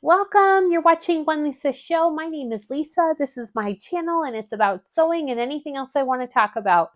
Welcome. You're watching One Lisa Show. My name is Lisa. This is my channel and it's about sewing and anything else I want to talk about.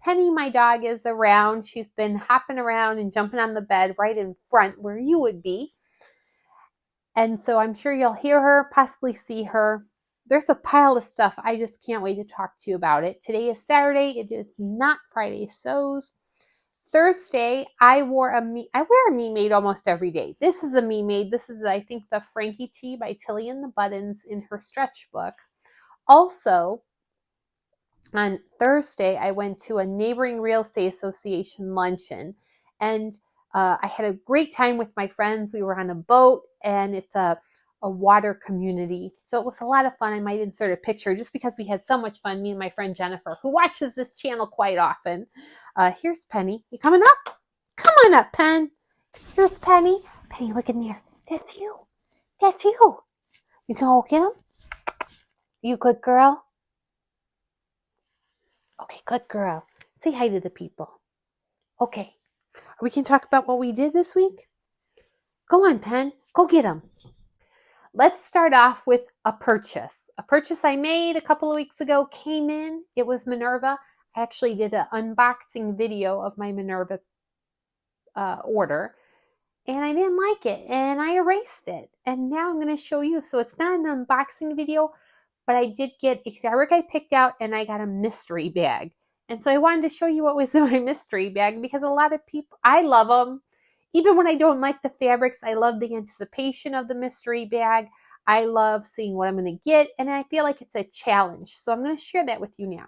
Penny, my dog, is around. She's been hopping around and jumping on the bed right in front where you would be. And so I'm sure you'll hear her, possibly see her. There's a pile of stuff. I just can't wait to talk to you about it. Today is Saturday. It is not Friday Sews. Thursday, I wear a Me Made almost every day. This is a Me Made. This is, I think, the Frankie T by Tilly and the Buttons in her stretch book. Also, on Thursday, I went to a neighboring real estate association luncheon, and I had a great time with my friends. We were on a boat, and it's a water community. So it was a lot of fun. I might insert a picture just because we had so much fun, me and my friend Jennifer, who watches this channel quite often. Here's Penny. You coming up? Come on up, Pen. Here's Penny. Penny, look in there. That's you. That's you. You can go get him? You good girl? Okay, good girl. Say hi to the people. Okay. We can talk about what we did this week? Go on, Pen. Go get him. Let's start off with a purchase. A purchase I made a couple of weeks ago came in. It was Minerva. I actually did an unboxing video of my Minerva order, and I didn't like it, and I erased it. And now I'm going to show you. So it's not an unboxing video, but I did get a fabric I picked out, and I got a mystery bag. And so I wanted to show you what was in my mystery bag because a lot of people, I love them. Even when I don't like the fabrics, I love the anticipation of the mystery bag. I love seeing what I'm going to get, and I feel like it's a challenge. So I'm going to share that with you now.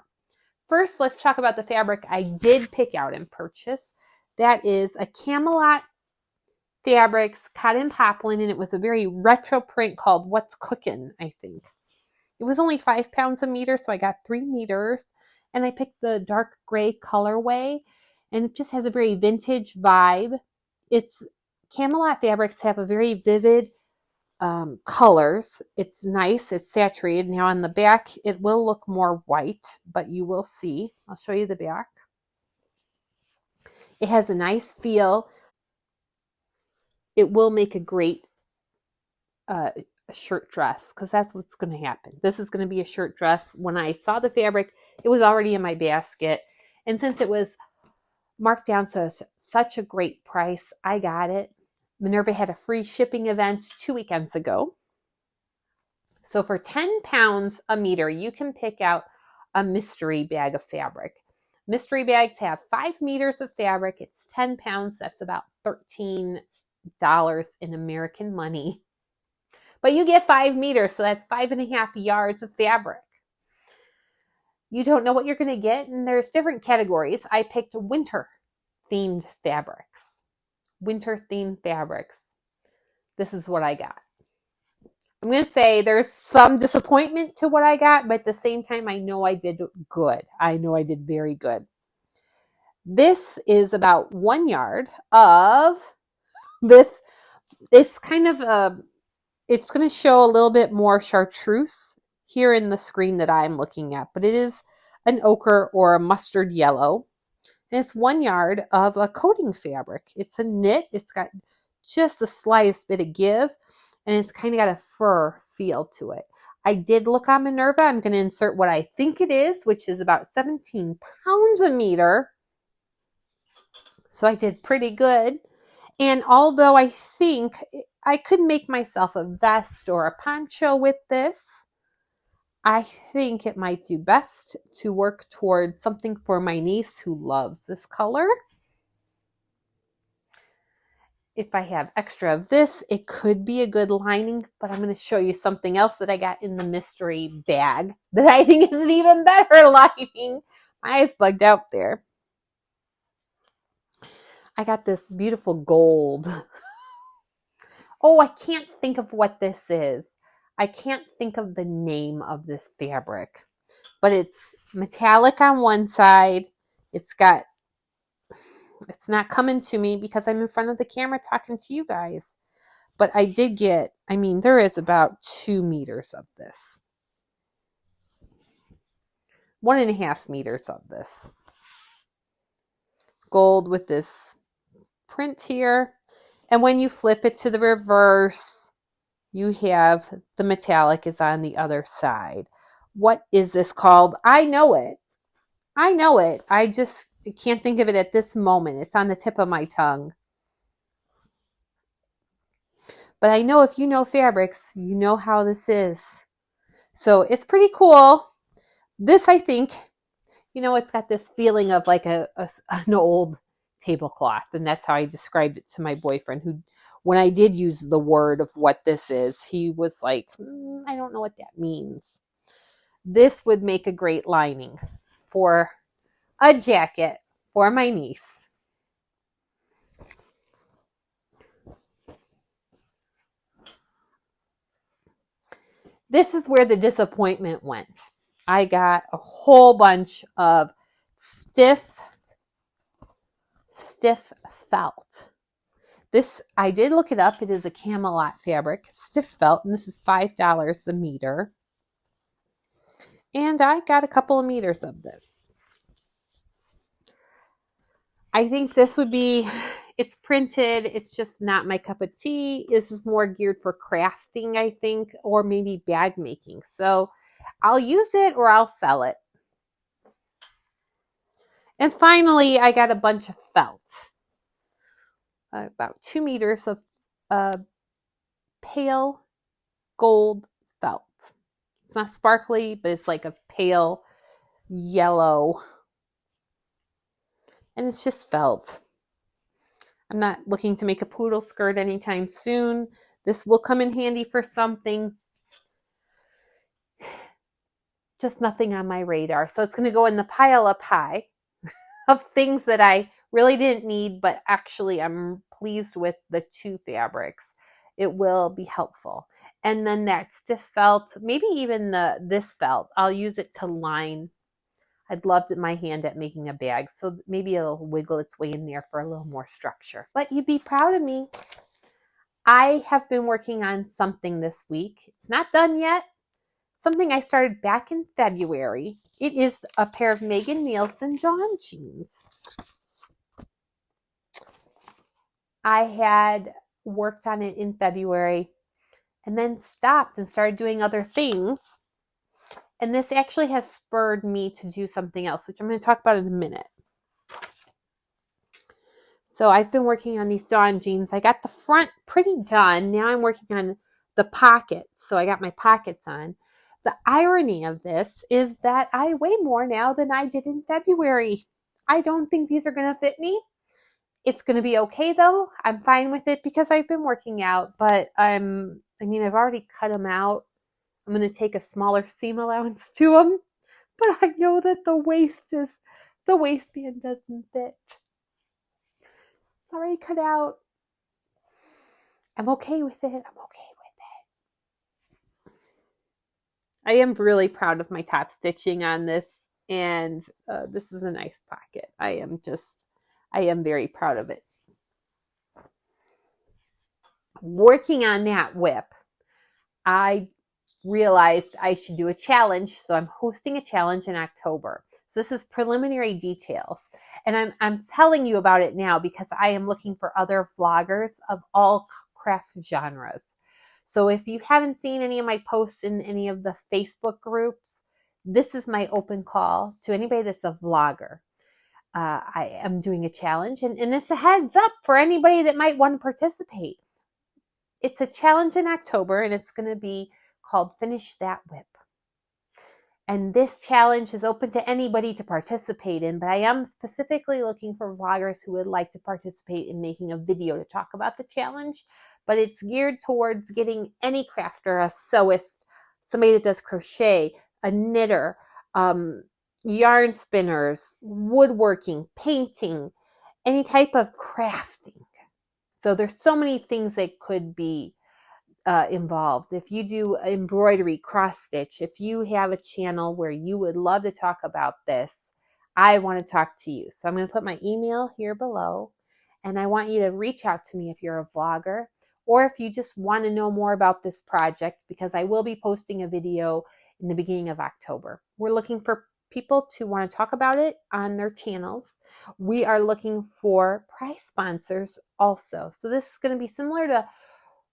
First, let's talk about the fabric I did pick out and purchase. That is a Camelot Fabrics cotton poplin, and it was a very retro print called What's Cookin', I think. It was only 5 pounds a meter, so I got 3 meters, and I picked the dark gray colorway, and it just has a very vintage vibe. It's Camelot fabrics have a very vivid colors. It's nice. It's saturated. Now on the back, it will look more white, but you will see. I'll show you the back. It has a nice feel. It will make a great shirt dress because that's what's going to happen. This is going to be a shirt dress. When I saw the fabric, it was already in my basket. And since it was marked down so such a great price, I got it. Minerva had a free shipping event 2 weekends ago. So for 10 pounds a meter, you can pick out a mystery bag of fabric. Mystery bags have 5 meters of fabric. It's 10 pounds. That's about $13 in American money. But you get 5 meters, so that's 5.5 yards of fabric. You don't know what you're going to get, and there's different categories. I picked winter-themed fabrics. Winter-themed fabrics. This is what I got. I'm going to say there's some disappointment to what I got, but at the same time, I know I did good. I know I did very good. This is about 1 yard of this. It's kind of it's going to show a little bit more chartreuse here in the screen that I'm looking at, but it is an ochre or a mustard yellow. And it's 1 yard of a coating fabric. It's a knit. It's got just the slightest bit of give, and it's kind of got a fur feel to it. I did look on Minerva. I'm going to insert what I think it is, which is about 17 pounds a meter. So I did pretty good. And although I think I could make myself a vest or a poncho with this, I think it might do best to work towards something for my niece who loves this color. If I have extra of this, it could be a good lining, but I'm going to show you something else that I got in the mystery bag that I think is an even better lining. My eyes bugged out there. I got this beautiful gold. Oh, I can't think of what this is. I can't think of the name of this fabric, but it's metallic on one side. It's not coming to me because I'm in front of the camera talking to you guys. But I did get, there is about 2 meters of this. 1.5 meters of this. Gold with this print here. And when you flip it to the reverse, You have the metallic is on the other side. What is this called? I know it. I know it. I just can't think of it at this moment. It's on the tip of my tongue. But I know if you know fabrics, you know how this is. So it's pretty cool. This, I think, it's got this feeling of like an old tablecloth. And that's how I described it to my boyfriend, who, when I did use the word of what this is, he was like, I don't know what that means. This would make a great lining for a jacket for my niece. This is where the disappointment went. I got a whole bunch of stiff felt. This, I did look it up. It is a Camelot fabric, stiff felt, and this is $5 a meter. And I got a couple of meters of this. I think this would be, it's printed. It's just not my cup of tea. This is more geared for crafting, I think, or maybe bag making. So I'll use it or I'll sell it. And finally, I got a bunch of felt. About 2 meters of pale gold felt. It's not sparkly, but it's like a pale yellow. And it's just felt. I'm not looking to make a poodle skirt anytime soon. This will come in handy for something. Just nothing on my radar. So it's going to go in the pile up high of things that I really didn't need, but actually I'm pleased with the 2 fabrics. It will be helpful. And then that stiff felt, maybe even this felt, I'll use it to line. I'd love my hand at making a bag, so maybe it'll wiggle its way in there for a little more structure. But you'd be proud of me. I have been working on something this week. It's not done yet. Something I started back in February. It is a pair of Megan Nielsen Dawn jeans. I had worked on it in February and then stopped and started doing other things. And this actually has spurred me to do something else, which I'm going to talk about in a minute. So I've been working on these Dawn jeans. I got the front pretty done. Now I'm working on the pockets. So I got my pockets on. The irony of this is that I weigh more now than I did in February. I don't think these are going to fit me. It's going to be okay though. I'm fine with it because I've been working out, but I've already cut them out. I'm going to take a smaller seam allowance to them, but I know that the waistband doesn't fit. It's already cut out. I'm okay with it. I am really proud of my top stitching on this, and this is a nice pocket. I am very proud of it. Working on that WIP, I realized I should do a challenge. So I'm hosting a challenge in October. So this is preliminary details. And I'm telling you about it now because I am looking for other vloggers of all craft genres. So if you haven't seen any of my posts in any of the Facebook groups, this is my open call to anybody that's a vlogger. I am doing a challenge, and it's a heads up for anybody that might want to participate. It's a challenge in October, and it's going to be called Finish That WIP. And this challenge is open to anybody to participate in, but I am specifically looking for vloggers who would like to participate in making a video to talk about the challenge. But it's geared towards getting any crafter, a sewist, somebody that does crochet, a knitter, yarn spinners, woodworking, painting, any type of crafting. So there's so many things that could be involved. If you do embroidery, cross stitch, if you have a channel where you would love to talk about this, I want to talk to you. So I'm going to put my email here below, and I want you to reach out to me if you're a vlogger, or if you just want to know more about this project, because I will be posting a video in the beginning of October. We're looking for people to want to talk about it on their channels. We are looking for prize sponsors also. So this is going to be similar to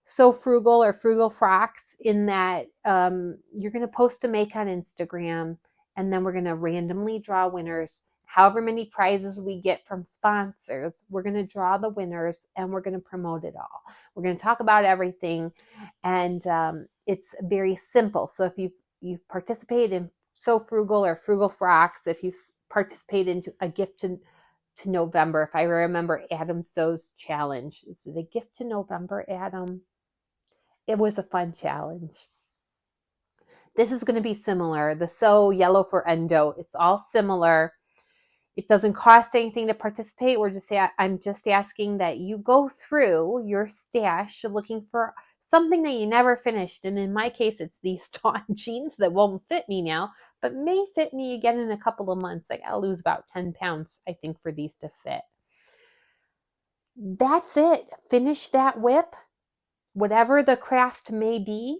So Frugal or Frugal Frocks, in that you're going to post a make on Instagram, and then we're going to randomly draw winners. However many prizes we get from sponsors, we're going to draw the winners and we're going to promote it all. We're going to talk about everything, and it's very simple. So if you've participated in So Frugal or Frugal Frocks, if you participate in a gift to November, if I remember Adam So's challenge, is it a gift to November, Adam? It was a fun challenge. This is going to be similar. The So Yellow for Endo, it's all similar. It doesn't cost anything to participate. I'm just asking that you go through your stash looking for something that you never finished. And in my case, it's these Dawn jeans that won't fit me now, but may fit me again in a couple of months. I gotta lose about 10 pounds, I think, for these to fit. That's it. Finish that WIP, whatever the craft may be.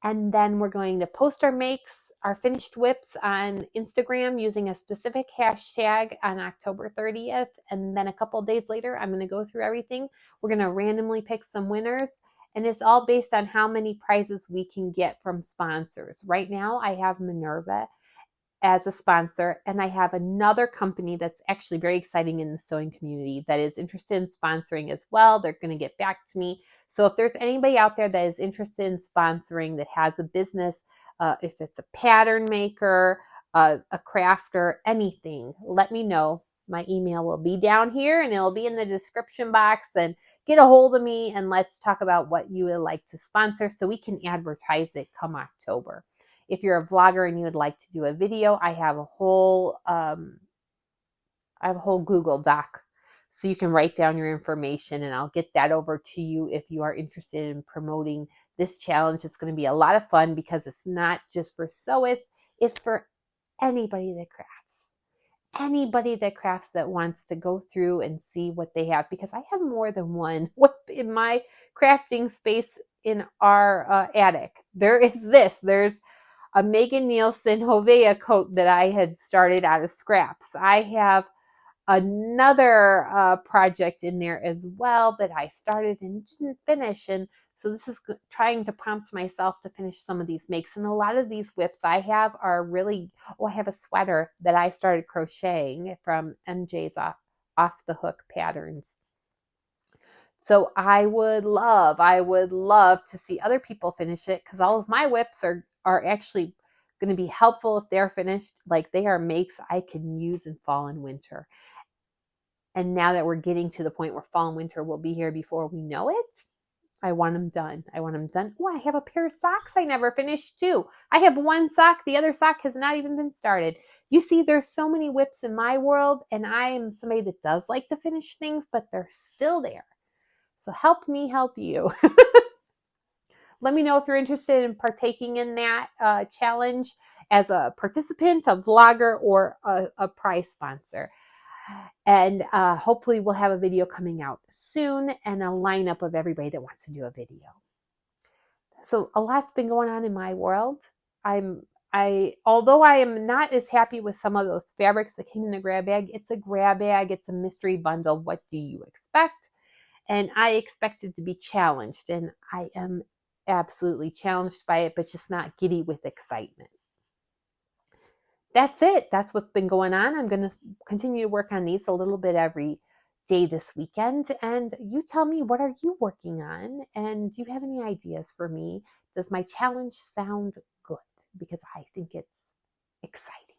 And then we're going to post our makes, our finished WIPs on Instagram using a specific hashtag on October 30th. And then a couple of days later, I'm going to go through everything. We're going to randomly pick some winners. And it's all based on how many prizes we can get from sponsors. Right now, I have Minerva as a sponsor, and I have another company that's actually very exciting in the sewing community that is interested in sponsoring as well. They're going to get back to me. So if there's anybody out there that is interested in sponsoring, that has a business, if it's a pattern maker, a crafter, anything, let me know. My email will be down here and it'll be in the description box, and get a hold of me and let's talk about what you would like to sponsor so we can advertise it come October. If you're a vlogger and you would like to do a video, I have a whole Google Doc, so you can write down your information and I'll get that over to you if you are interested in promoting this challenge. It's going to be a lot of fun because it's not just for sewists, it's for anybody that crafts. Anybody that crafts that wants to go through and see what they have, because I have more than one WIP in my crafting space in our attic. There is this. There's a Megan Nielsen Hovea coat that I had started out of scraps. I have another project in there as well that I started and didn't finish. And so this is trying to prompt myself to finish some of these makes. And a lot of these WIPs I have are really, I have a sweater that I started crocheting from MJ's off the hook patterns. So I would love to see other people finish it, because all of my WIPs are actually going to be helpful if they're finished. Like, they are makes I can use in fall and winter. And now that we're getting to the point where fall and winter will be here before we know it, I want them done. Oh, I have a pair of socks I never finished too. I have one sock. The other sock has not even been started. You see, there's so many WIPs in my world, and I am somebody that does like to finish things, but they're still there. So help me help you. Let me know if you're interested in partaking in that challenge as a participant, a vlogger, or a prize sponsor. And hopefully we'll have a video coming out soon and a lineup of everybody that wants to do a video. So a lot's been going on in my world. Although I am not as happy with some of those fabrics that came in the grab bag, it's a grab bag, it's a mystery bundle. What do you expect? And I expected to be challenged, and I am absolutely challenged by it, but just not giddy with excitement. That's it. That's what's been going on. I'm going to continue to work on these a little bit every day this weekend. And you tell me, what are you working on? And do you have any ideas for me? Does my challenge sound good? Because I think it's exciting.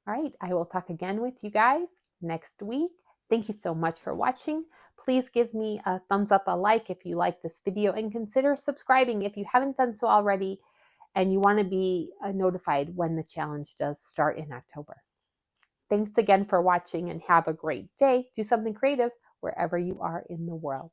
All right. I will talk again with you guys next week. Thank you so much for watching. Please give me a thumbs up, a like if you like this video, and consider subscribing if you haven't done so already and you want to be notified when the challenge does start in October. Thanks again for watching, and have a great day. Do something creative wherever you are in the world.